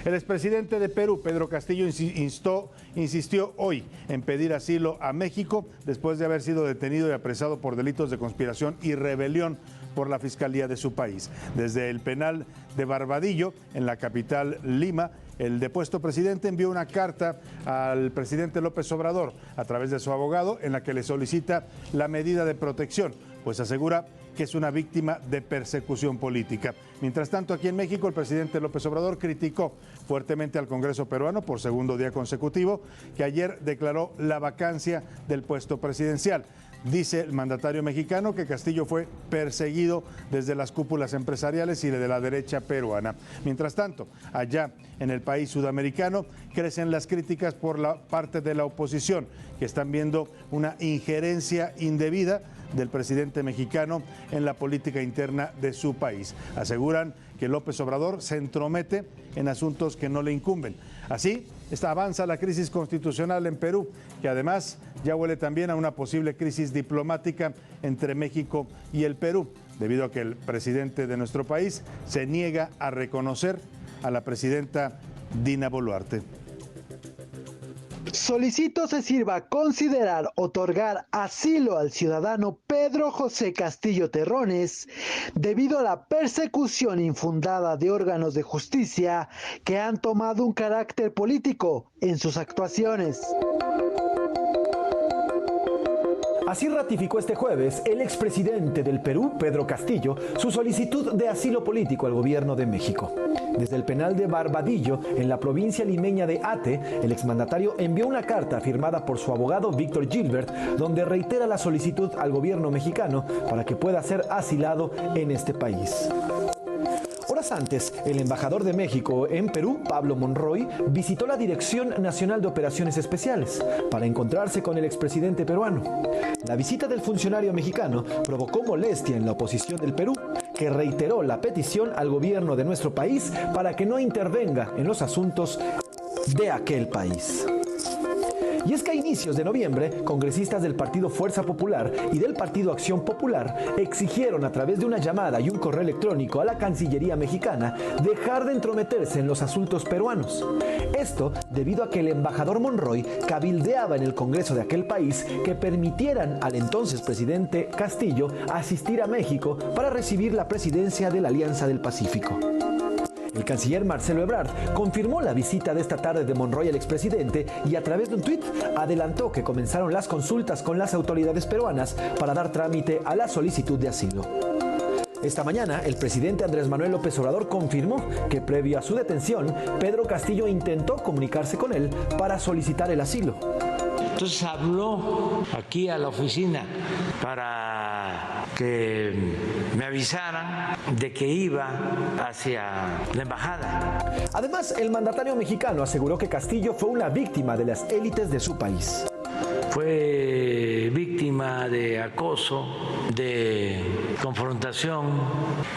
El expresidente de Perú, Pedro Castillo, insistió hoy en pedir asilo a México después de haber sido detenido y apresado por delitos de conspiración y rebelión por la Fiscalía de su país. Desde el penal de Barbadillo, en la capital Lima, el depuesto presidente envió una carta al presidente López Obrador a través de su abogado en la que le solicita la medida de protección, pues asegura que es una víctima de persecución política. Mientras tanto, aquí en México, el presidente López Obrador criticó fuertemente al Congreso peruano por segundo día consecutivo, que ayer declaró la vacancia del puesto presidencial. Dice el mandatario mexicano que Castillo fue perseguido desde las cúpulas empresariales y de la derecha peruana. Mientras tanto, allá en el país sudamericano crecen las críticas por la parte de la oposición, que están viendo una injerencia indebida del presidente mexicano en la política interna de su país. Aseguran que López Obrador se entromete en asuntos que no le incumben. Así, avanza la crisis constitucional en Perú, que además ya huele también a una posible crisis diplomática entre México y el Perú, debido a que el presidente de nuestro país se niega a reconocer a la presidenta Dina Boluarte. Solicito se sirva a considerar otorgar asilo al ciudadano Pedro José Castillo Terrones debido a la persecución infundada de órganos de justicia que han tomado un carácter político en sus actuaciones. Así ratificó este jueves el expresidente del Perú, Pedro Castillo, su solicitud de asilo político al gobierno de México. Desde el penal de Barbadillo, en la provincia limeña de Ate, el exmandatario envió una carta firmada por su abogado Víctor Gilbert, donde reitera la solicitud al gobierno mexicano para que pueda ser asilado en este país. Horas antes, el embajador de México en Perú, Pablo Monroy, visitó la Dirección Nacional de Operaciones Especiales para encontrarse con el expresidente peruano. La visita del funcionario mexicano provocó molestia en la oposición del Perú, que reiteró la petición al gobierno de nuestro país para que no intervenga en los asuntos de aquel país. Y es que a inicios de noviembre, congresistas del Partido Fuerza Popular y del Partido Acción Popular exigieron a través de una llamada y un correo electrónico a la Cancillería mexicana dejar de entrometerse en los asuntos peruanos. Esto debido a que el embajador Monroy cabildeaba en el Congreso de aquel país que permitieran al entonces presidente Castillo asistir a México para recibir la presidencia de la Alianza del Pacífico. El canciller Marcelo Ebrard confirmó la visita de esta tarde de Monroy al expresidente y a través de un tuit adelantó que comenzaron las consultas con las autoridades peruanas para dar trámite a la solicitud de asilo. Esta mañana, el presidente Andrés Manuel López Obrador confirmó que previo a su detención, Pedro Castillo intentó comunicarse con él para solicitar el asilo. Entonces habló aquí a la oficina para que me avisaran de que iba hacia la embajada. Además, el mandatario mexicano aseguró que Castillo fue una víctima de las élites de su país. Fue víctima de acoso, de confrontación,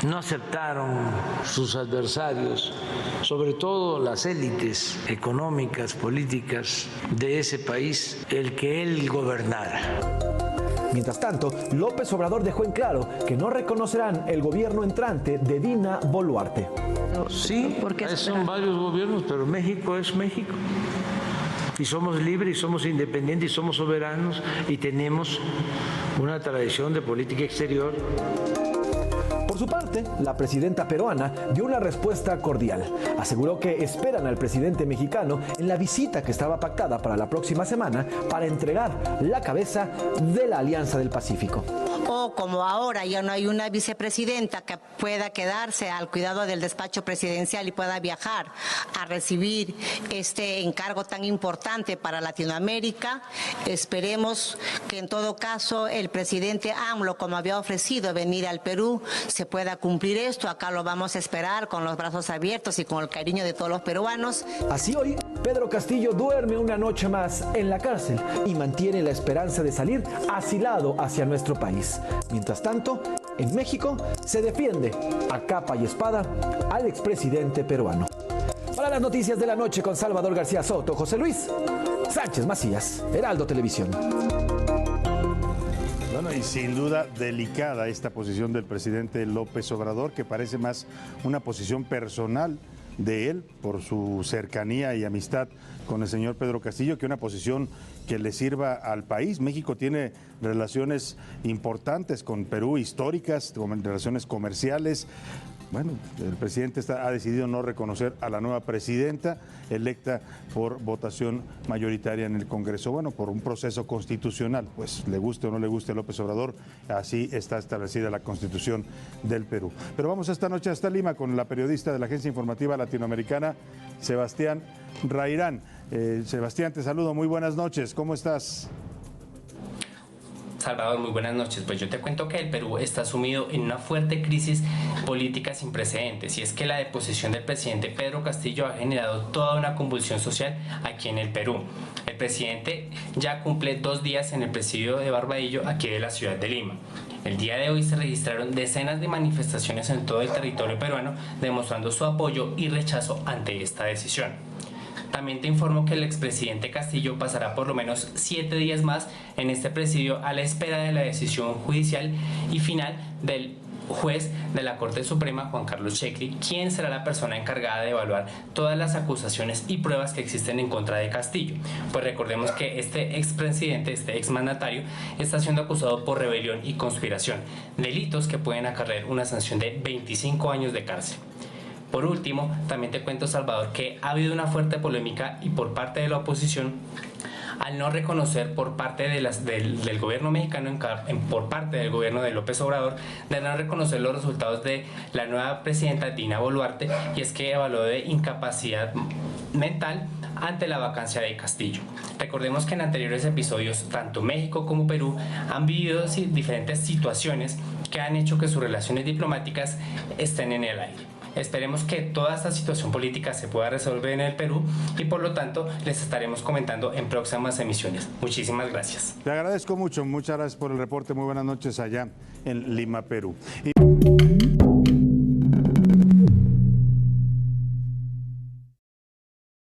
no aceptaron sus adversarios, sobre todo las élites económicas, políticas de ese país, el que él gobernara. Mientras tanto, López Obrador dejó en claro que no reconocerán el gobierno entrante de Dina Boluarte. Sí, son varios gobiernos, pero México es México. Y somos libres, y somos independientes, y somos soberanos, y tenemos una tradición de política exterior. Por su parte, la presidenta peruana dio una respuesta cordial. Aseguró que esperan al presidente mexicano en la visita que estaba pactada para la próxima semana para entregar la cabeza de la Alianza del Pacífico. O como ahora ya no hay una vicepresidenta que pueda quedarse al cuidado del despacho presidencial y pueda viajar a recibir este encargo tan importante para Latinoamérica, esperemos que en todo caso el presidente AMLO, como había ofrecido venir al Perú, se pueda cumplir esto. Acá lo vamos a esperar con los brazos abiertos y con el cariño de todos los peruanos. Así hoy, Pedro Castillo duerme una noche más en la cárcel y mantiene la esperanza de salir asilado hacia nuestro país. Mientras tanto, en México se defiende a capa y espada al expresidente peruano. Para las noticias de la noche con Salvador García Soto, José Luis Sánchez Macías, Heraldo Televisión. Bueno, y sin duda delicada esta posición del presidente López Obrador, que parece más una posición personal de él por su cercanía y amistad con el señor Pedro Castillo, que una posición que le sirva al país. México tiene relaciones importantes con Perú, históricas, relaciones comerciales. Bueno, el presidente ha decidido no reconocer a la nueva presidenta electa por votación mayoritaria en el Congreso. Bueno, por un proceso constitucional, pues le guste o no le guste a López Obrador, así está establecida la Constitución del Perú. Pero vamos esta noche hasta Lima con la periodista de la Agencia Informativa Latinoamericana, Sebastián Rairán. Sebastián, te saludo, muy buenas noches, ¿cómo estás? Salvador, muy buenas noches. Pues yo te cuento que el Perú está sumido en una fuerte crisis política sin precedentes, y es que la deposición del presidente Pedro Castillo ha generado toda una convulsión social aquí en el Perú. El presidente ya cumple 2 días en el presidio de Barbadillo, aquí de la ciudad de Lima. El día de hoy se registraron decenas de manifestaciones en todo el territorio peruano, demostrando su apoyo y rechazo ante esta decisión. También te informo que el expresidente Castillo pasará por lo menos 7 días más en este presidio a la espera de la decisión judicial y final del juez de la Corte Suprema, Juan Carlos Shekri, quien será la persona encargada de evaluar todas las acusaciones y pruebas que existen en contra de Castillo. Pues recordemos que este expresidente, este exmandatario, está siendo acusado por rebelión y conspiración, delitos que pueden acarrear una sanción de 25 años de cárcel. Por último, también te cuento, Salvador, que ha habido una fuerte polémica y por parte de la oposición al no reconocer por parte del gobierno mexicano, por parte del gobierno de López Obrador, de no reconocer los resultados de la nueva presidenta Dina Boluarte, y es que evaluó de incapacidad mental ante la vacancia de Castillo. Recordemos que en anteriores episodios, tanto México como Perú han vivido diferentes situaciones que han hecho que sus relaciones diplomáticas estén en el aire. Esperemos que toda esta situación política se pueda resolver en el Perú y por lo tanto les estaremos comentando en próximas emisiones. Muchísimas gracias. Te agradezco mucho, muchas gracias por el reporte, muy buenas noches allá en Lima, Perú.